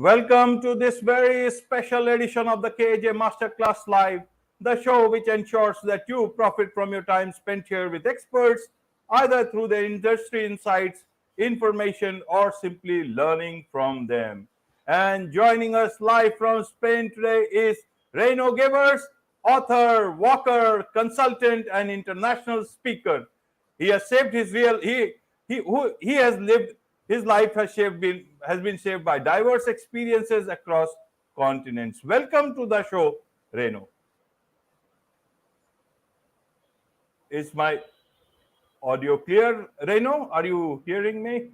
Welcome to this very special edition of the KAJ Masterclass Live, the show which ensures that you profit from your time spent here with experts, either through their industry insights, information, or simply learning from them. And joining us live from Spain today is Reino Gevers, author, walker, consultant, and international speaker. He has shaped his real he has lived his life has been shaped by diverse experiences across continents. Welcome to the show, Reno. Is my audio clear, Reno? Are you hearing me?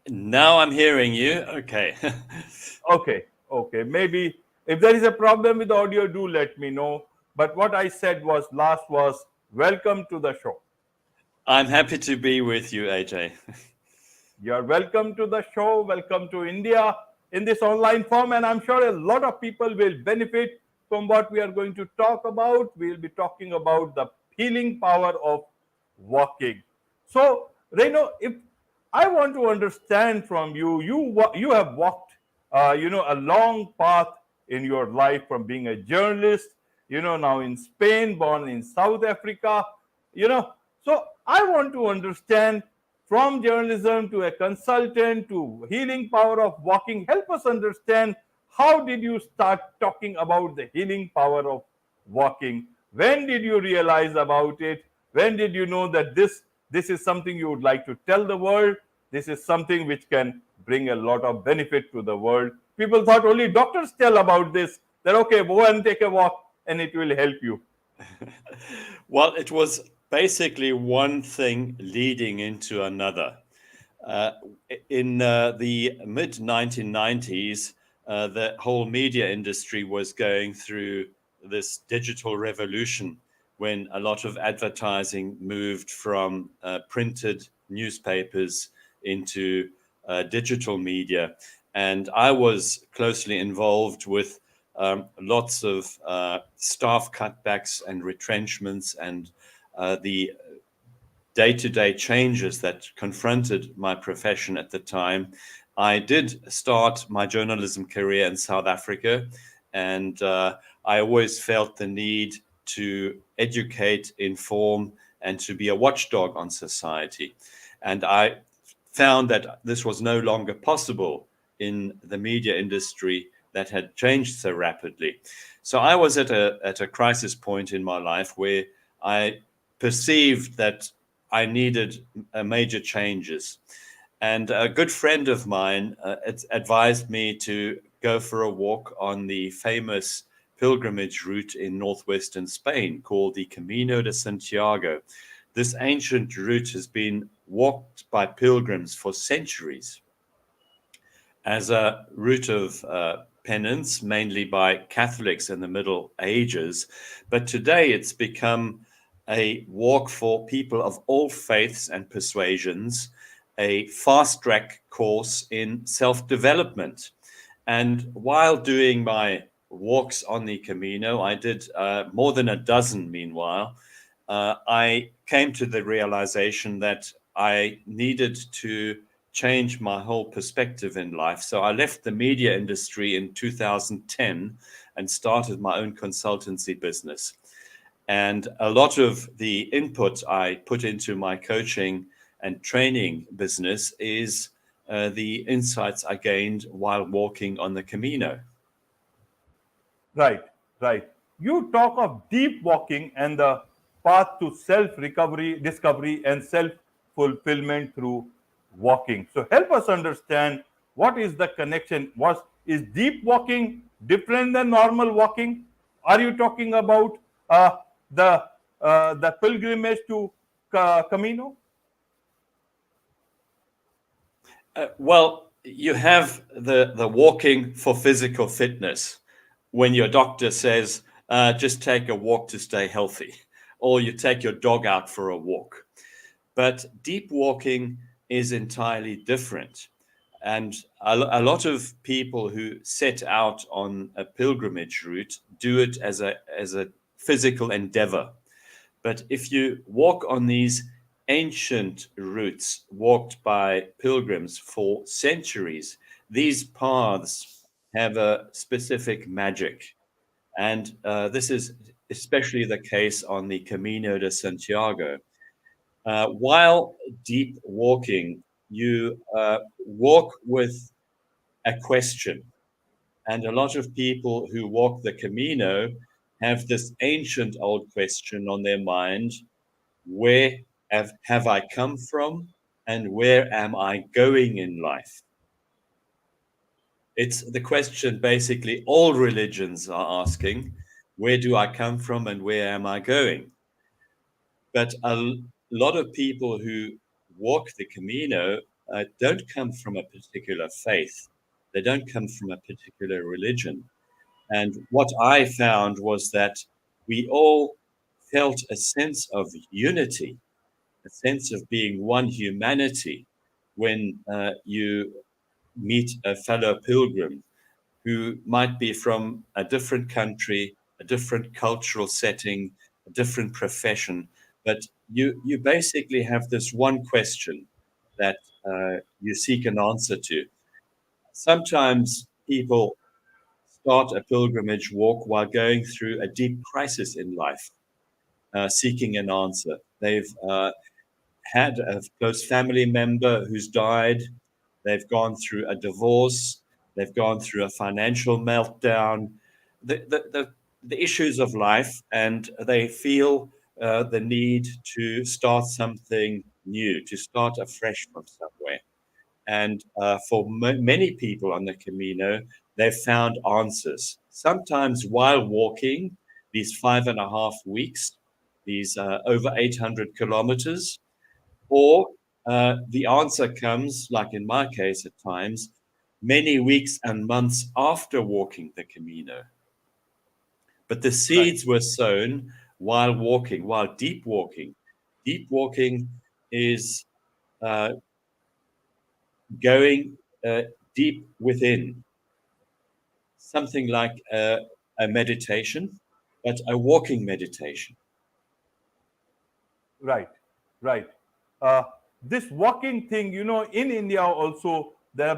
Now I'm hearing you. Okay. Okay. Maybe if there is a problem with the audio, do let me know. But what I said was last was welcome to the show. I'm happy to be with you, AJ. You're welcome to the show. Welcome to India in this online form. And I'm sure a lot of people will benefit from what we are going to talk about. We'll be talking about the healing power of walking. So, Reno, if I want to understand from you, you have walked, a long path in your life from being a journalist, now in Spain, born in South Africa, So I want to understand from journalism to a consultant to healing power of walking. Help us understand how did you start talking about the healing power of walking? When did you realize about it? When did you know that this is something you would like to tell the world? This is something which can bring a lot of benefit to the world. People thought only doctors tell about this. That okay, go and take a walk and it will help you. Well, it was basically one thing leading into another. Uh, in the mid 1990s, the whole media industry was going through this digital revolution when a lot of advertising moved from printed newspapers into digital media. And I was closely involved with lots of staff cutbacks and retrenchments and the day-to-day changes that confronted my profession at the time. I did start my journalism career in South Africa, and I always felt the need to educate, inform, and to be a watchdog on society. And I found that this was no longer possible in the media industry that had changed so rapidly. So I was at a crisis point in my life where I perceived that I needed major changes. And a good friend of mine advised me to go for a walk on the famous pilgrimage route in northwestern Spain called the Camino de Santiago. This ancient route has been walked by pilgrims for centuries as a route of penance, mainly by Catholics in the Middle Ages. But today it's become a walk for people of all faiths and persuasions, a fast track course in self-development. And while doing my walks on the Camino, I did more than a dozen meanwhile, I came to the realization that I needed to change my whole perspective in life. So I left the media industry in 2010 and started my own consultancy business. And a lot of the input I put into my coaching and training business is the insights I gained while walking on the Camino. Right, right. You talk of deep walking and the path to self recovery, discovery, and self fulfillment through walking. So help us understand what is the connection. Was is deep walking different than normal walking? Are you talking about uh, the pilgrimage to Camino? Well, you have the walking for physical fitness when your doctor says, just take a walk to stay healthy, or you take your dog out for a walk. But deep walking is entirely different. And a lot of people who set out on a pilgrimage route do it as a physical endeavor. But if you walk on these ancient routes walked by pilgrims for centuries, these paths have a specific magic. And this is especially the case on the Camino de Santiago. While deep walking, you walk with a question. And a lot of people who walk the Camino have this ancient old question on their mind: where have I come from, and where am I going in life? It's the question basically all religions are asking: where do I come from and where am I going? But lot of people who walk the Camino don't come from a particular faith. They don't come from a particular religion. And what I found was that we all felt a sense of unity, a sense of being one humanity when you meet a fellow pilgrim who might be from a different country, a different cultural setting, a different profession. But you basically have this one question that you seek an answer to. Sometimes people start a pilgrimage walk while going through a deep crisis in life, seeking an answer. They've had a close family member who's died. They've gone through a divorce. They've gone through a financial meltdown. The issues of life, and they feel the need to start something new, to start afresh from somewhere. And for many people on the Camino, they've found answers. Sometimes while walking these 5.5 weeks, these over 800 kilometers, or the answer comes, like in my case at times, many weeks and months after walking the Camino. But the Right. seeds were sown while walking, while deep walking. Deep walking is uh, going deep within, something like a meditation, but a walking meditation. Right, right. Uh, this walking thing, in India also, there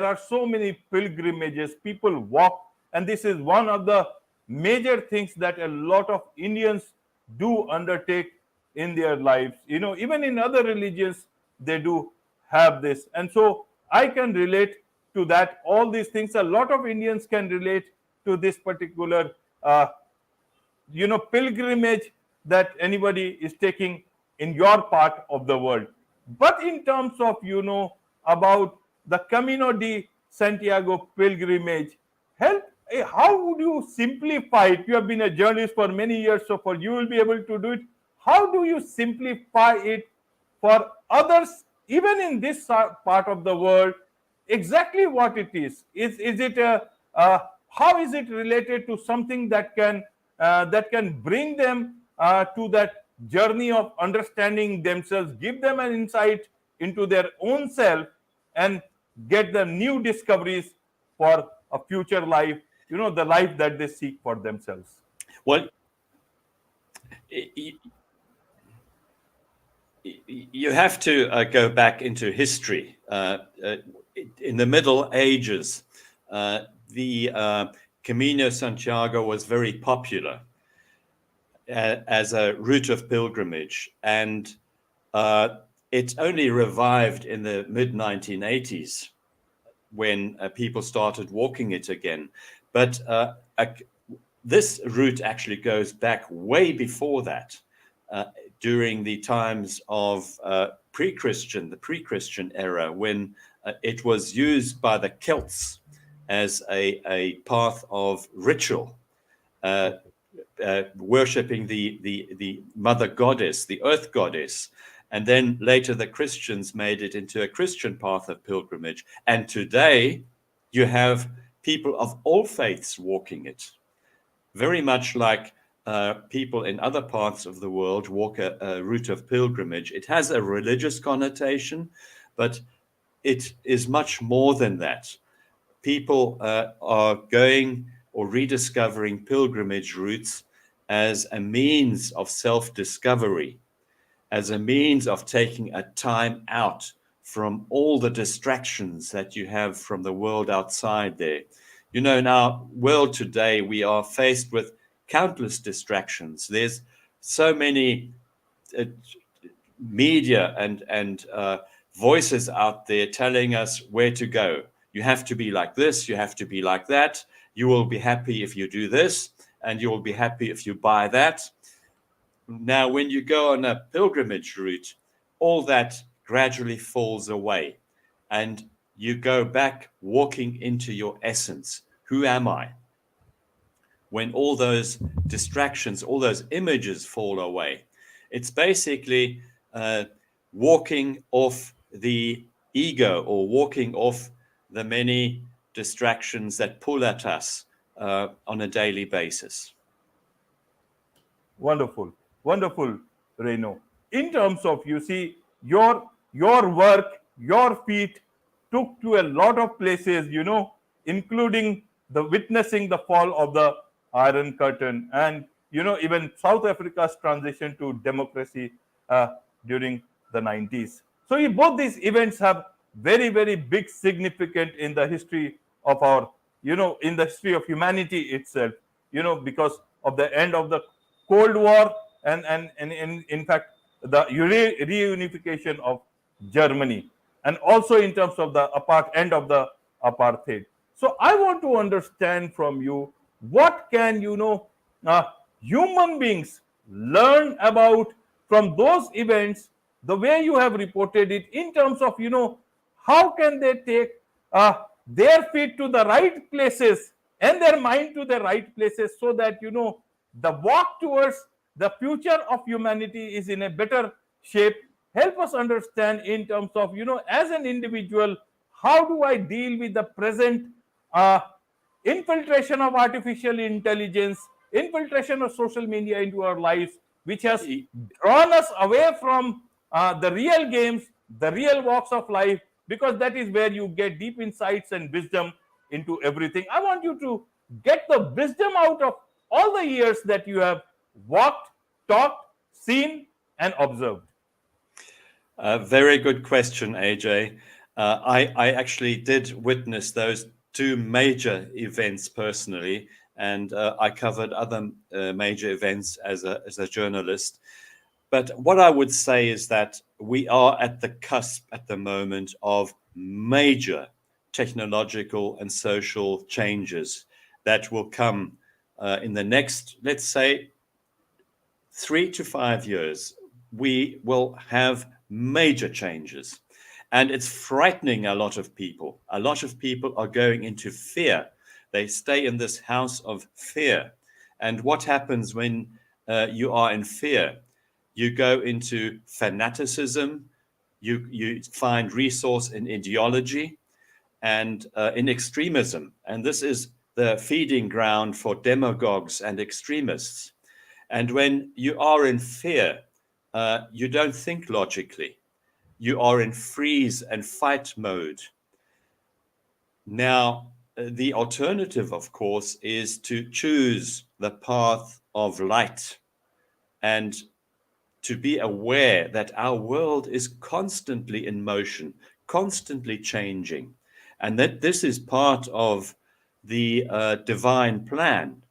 are so many pilgrimages. People walk, and this is one of the major things that a lot of Indians do undertake in their lives. Even in other religions, they do have this, and so I can relate to that. All these things, a lot of Indians can relate to this particular pilgrimage that anybody is taking in your part of the world. But in terms of about the Camino de Santiago pilgrimage, help, how would you simplify it? You have been a journalist for many years, so for you will be able to do it. How do you simplify it for others, even in this part of the world, exactly what it is it how is it related to something that can bring them to that journey of understanding themselves, give them an insight into their own self, and get the new discoveries for a future life, the life that they seek for themselves. Well, you have to go back into history. In the Middle Ages, the Camino Santiago was very popular as a route of pilgrimage, and it only revived in the mid 1980s when people started walking it again. But this route actually goes back way before that, during the times of the pre-Christian era, when it was used by the Celts as a path of ritual, worshipping the mother goddess, the earth goddess. And then later the Christians made it into a Christian path of pilgrimage. And today you have people of all faiths walking it, very much like people in other parts of the world walk a route of pilgrimage. It has a religious connotation, but it is much more than that. People are going or rediscovering pilgrimage routes as a means of self-discovery, as a means of taking a time out from all the distractions that you have from the world outside there. You know, in our world today, we are faced with countless distractions. There's so many media and voices out there telling us where to go. You have to be like this, you have to be like that. You will be happy if you do this, and you will be happy if you buy that. Now, when you go on a pilgrimage route, all that gradually falls away, and you go back walking into your essence. Who am I? When all those distractions, all those images fall away, it's basically walking off the ego, or walking off the many distractions that pull at us on a daily basis. Wonderful, wonderful, Reno. In terms of, you see, your work, your feet took to a lot of places, including the witnessing the fall of the Iron Curtain, and even South Africa's transition to democracy during the 90s. So both these events have very, very big significance in the history of our, in the history of humanity itself, because of the end of the Cold War, and in fact the reunification of Germany, and also in terms of the end of the apartheid. So I want to understand from you, what can uh, human beings learn about from those events, the way you have reported it, in terms of how can they take their feet to the right places and their mind to the right places, so that the walk towards the future of humanity is in a better shape. Help us understand in terms of as an individual, how do I deal with the present uh, infiltration of artificial intelligence, infiltration of social media into our lives, which has drawn us away from the real games, the real walks of life, because that is where you get deep insights and wisdom into everything. I want you to get the wisdom out of all the years that you have walked, talked, seen, and observed. Very good question, AJ. I actually did witness those two major events personally, and I covered other major events as a journalist. But what I would say is that we are at the cusp at the moment of major technological and social changes that will come in the next, let's say, 3 to 5 years. We will have major changes. And it's frightening a lot of people. A lot of people are going into fear. They stay in this house of fear. And what happens when you are in fear? You go into fanaticism. You find resource in ideology and in extremism. And this is the feeding ground for demagogues and extremists. And when you are in fear, you don't think logically. You are in freeze and fight mode. Now, the alternative, of course, is to choose the path of light and to be aware that our world is constantly in motion, constantly changing, and that this is part of the divine plan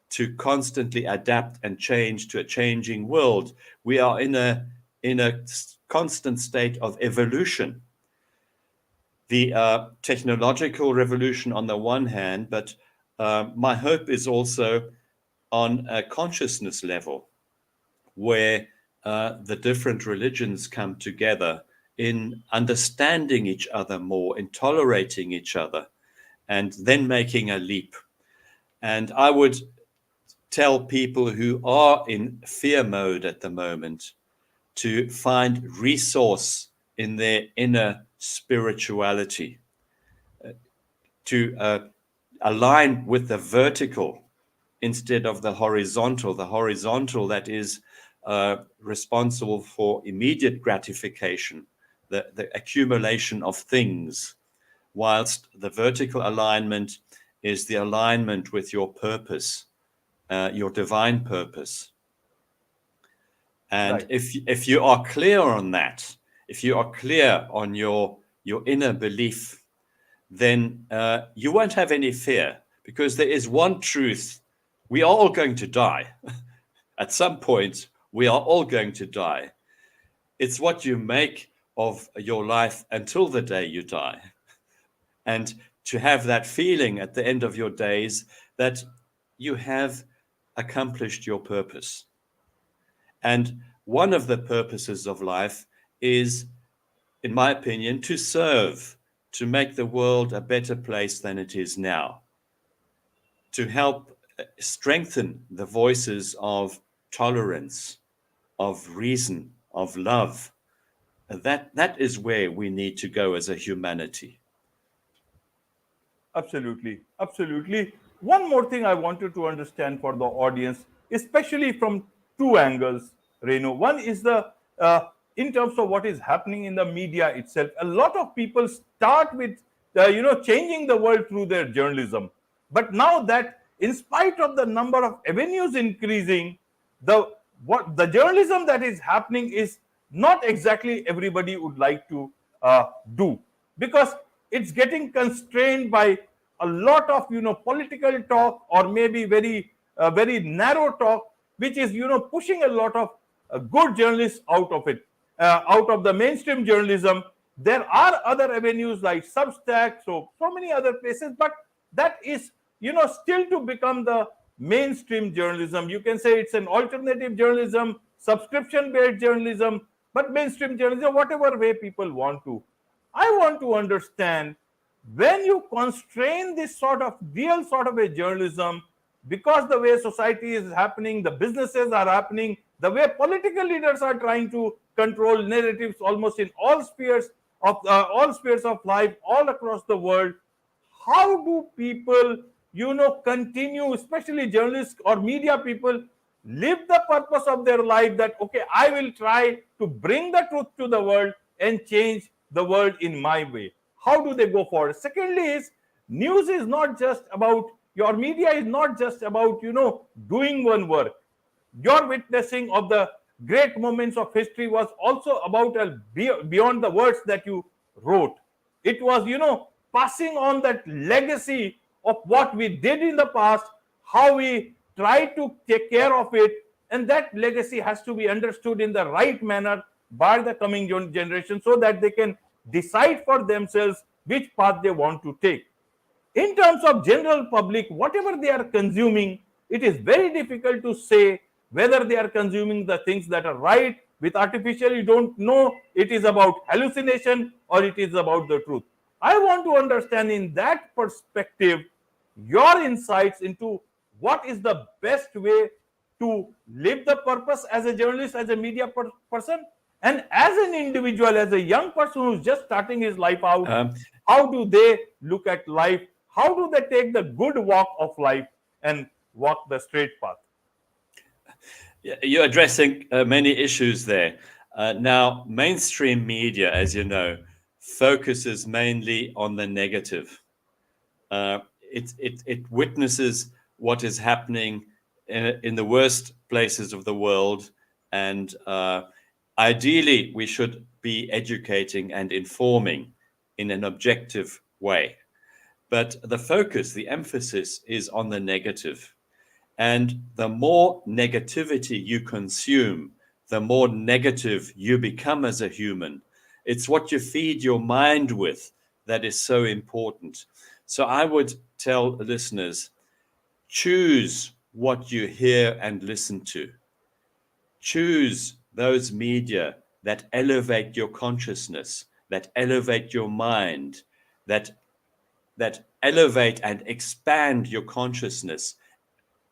to constantly adapt and change to a changing world. We are in a constant state of evolution. The technological revolution on the one hand, but my hope is also on a consciousness level, where the different religions come together in understanding each other more, in tolerating each other, and then making a leap. And I would tell people who are in fear mode at the moment to find resource in their inner spirituality, to align with the vertical instead of the horizontal that is responsible for immediate gratification, the accumulation of things, whilst the vertical alignment is the alignment with your purpose, your divine purpose. And Right. if you are clear on that, if you are clear on your inner belief, then you won't have any fear, because there is one truth: we are all going to die. At some point, we are all going to die. It's what you make of your life until the day you die. And to have that feeling at the end of your days that you have accomplished your purpose. And one of the purposes of life is, in my opinion, to serve, to make the world a better place than it is now, to help strengthen the voices of tolerance, of reason, of love. That is where we need to go as a humanity. Absolutely, absolutely. One more thing I wanted to understand for the audience, especially from two angles, Reno. One is the in terms of what is happening in the media itself. A lot of people start with changing the world through their journalism, but now that in spite of the number of avenues increasing, the what the journalism that is happening is not exactly everybody would like to do, because it's getting constrained by a lot of political talk, or maybe very narrow talk, which is pushing a lot of good journalists out of it, out of the mainstream journalism. There are other avenues like Substack, so many other places, but that is still to become the mainstream journalism. You can say it's an alternative journalism, subscription based journalism, but mainstream journalism, whatever way people want to. I want to understand, when you constrain this sort of real sort of a journalism, because the way society is happening, the businesses are happening, the way political leaders are trying to control narratives almost in all spheres of life all across the world, how do people continue, especially journalists or media people, live the purpose of their life, that okay, I will try to bring the truth to the world and change the world in my way? How do they go forward? Secondly is, news is not just about, your media is not just about doing one work. Your witnessing of the great moments of history was also about beyond the words that you wrote. It was passing on that legacy of what we did in the past, how we tried to take care of it, and that legacy has to be understood in the right manner by the coming generation, so that they can decide for themselves which path they want to take. In terms of general public, whatever they are consuming, it is very difficult to say whether they are consuming the things that are right. With artificial, you don't know it is about hallucination or it is about the truth. I want to understand, in that perspective, your insights into what is the best way to live the purpose as a journalist, as a media person, and as an individual, as a young person who's just starting his life out. How do they look at life? How do they take the good walk of life and walk the straight path? You're addressing many issues there. Now, mainstream media, as you know, focuses mainly on the negative. It witnesses what is happening in the worst places of the world, and ideally, we should be educating and informing in an objective way. But the focus, the emphasis is on the negative. And the more negativity you consume, the more negative you become as a human. It's what you feed your mind with that is so important. So I would tell listeners, choose what you hear and listen to. Choose those media that elevate your consciousness, that elevate your mind, that elevate and expand your consciousness,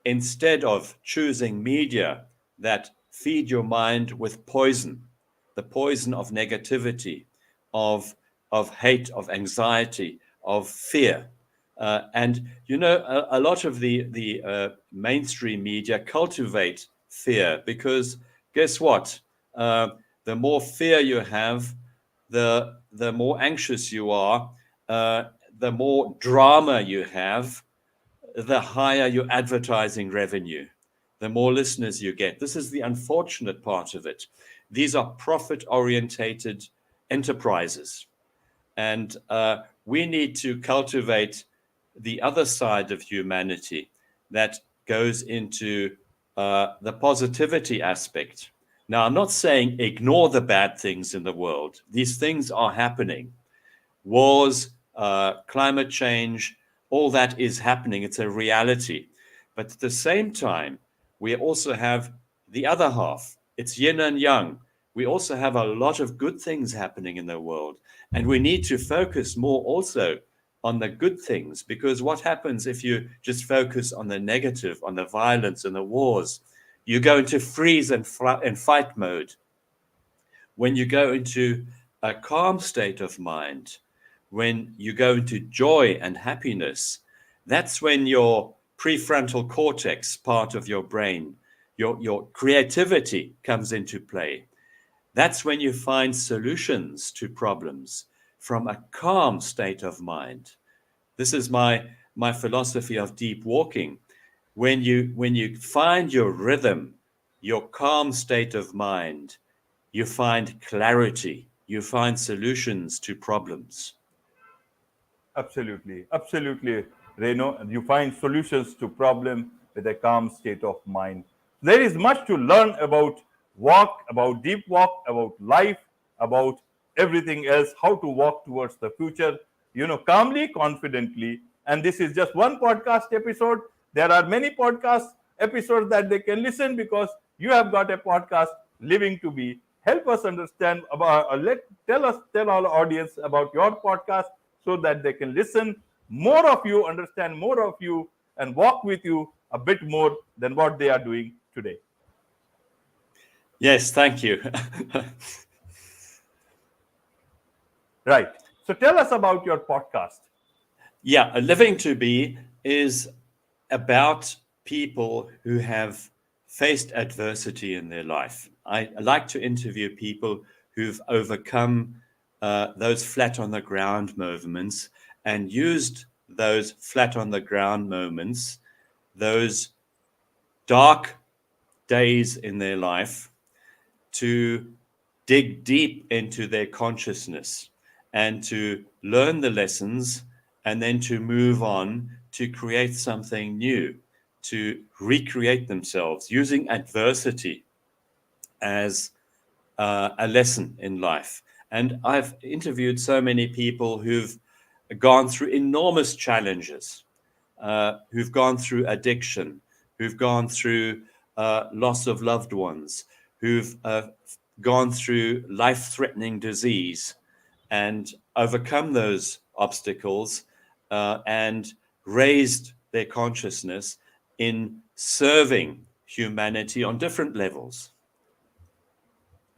instead of choosing media that feed your mind with poison, the poison of negativity, of hate, of anxiety, of fear. And a lot of the mainstream media cultivate fear, because guess what? The more fear you have, the more anxious you are, the more drama you have, the higher your advertising revenue, the more listeners you get. This is the unfortunate part of it. These are profit-orientated enterprises. And we need to cultivate the other side of humanity that goes into the positivity aspect. Now, I'm not saying ignore the bad things in the world. These things are happening. Wars, climate change, all that is happening. It's a reality. But at the same time, we also have the other half. It's yin and yang. We also have a lot of good things happening in the world. And we need to focus more also on the good things, because what happens if you just focus on the negative, on the violence and the wars? You go into freeze and fight mode. When you go into a calm state of mind, when you go into joy and happiness, that's when your prefrontal cortex part of your brain, your creativity comes into play. That's when you find solutions to problems from a calm state of mind. This is my philosophy of deep walking. When you find your rhythm, your calm state of mind, you find clarity, you find solutions to problems. Absolutely, absolutely, Reno. You find solutions to problem with a calm state of mind. There is much to learn about walk, about deep walk, about life, about everything else, how to walk towards the future, calmly, confidently. And this is just one podcast episode. There are many podcast episodes that they can listen, because you have got a podcast, Living to Be. Help us understand about, tell our audience about your podcast, so that they can listen more of you, understand more of you, and walk with you a bit more than what they are doing today. Yes, thank you. Right. So tell us about your podcast. Yeah, a Living to Be is about people who have faced adversity in their life. I like to interview people who've overcome those flat on the ground moments and used those flat on the ground moments, those dark days in their life, to dig deep into their consciousness and to learn the lessons, and then to move on to create something new, to recreate themselves using adversity as a lesson in life. And I've interviewed so many people who've gone through enormous challenges, who've gone through addiction, who've gone through loss of loved ones, who've gone through life-threatening disease and overcome those obstacles and raised their consciousness in serving humanity on different levels.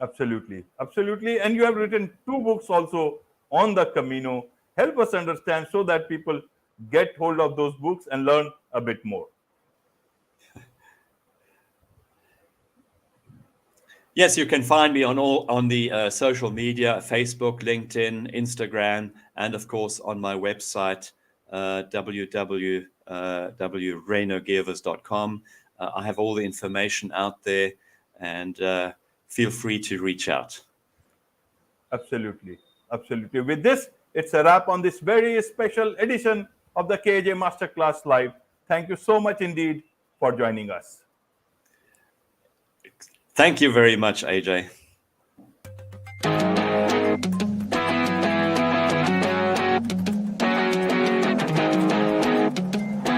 Absolutely, absolutely. And you have written 2 books also on the Camino. Help us understand, so that people get hold of those books and learn a bit more. Yes, you can find me on the social media: Facebook, LinkedIn, Instagram, and of course on my website, www.reinogevers.com. I have all the information out there, and feel free to reach out. Absolutely, absolutely. With this, it's a wrap on this very special edition of the KAJ Masterclass Live. Thank you so much indeed for joining us. Thank you very much, AJ.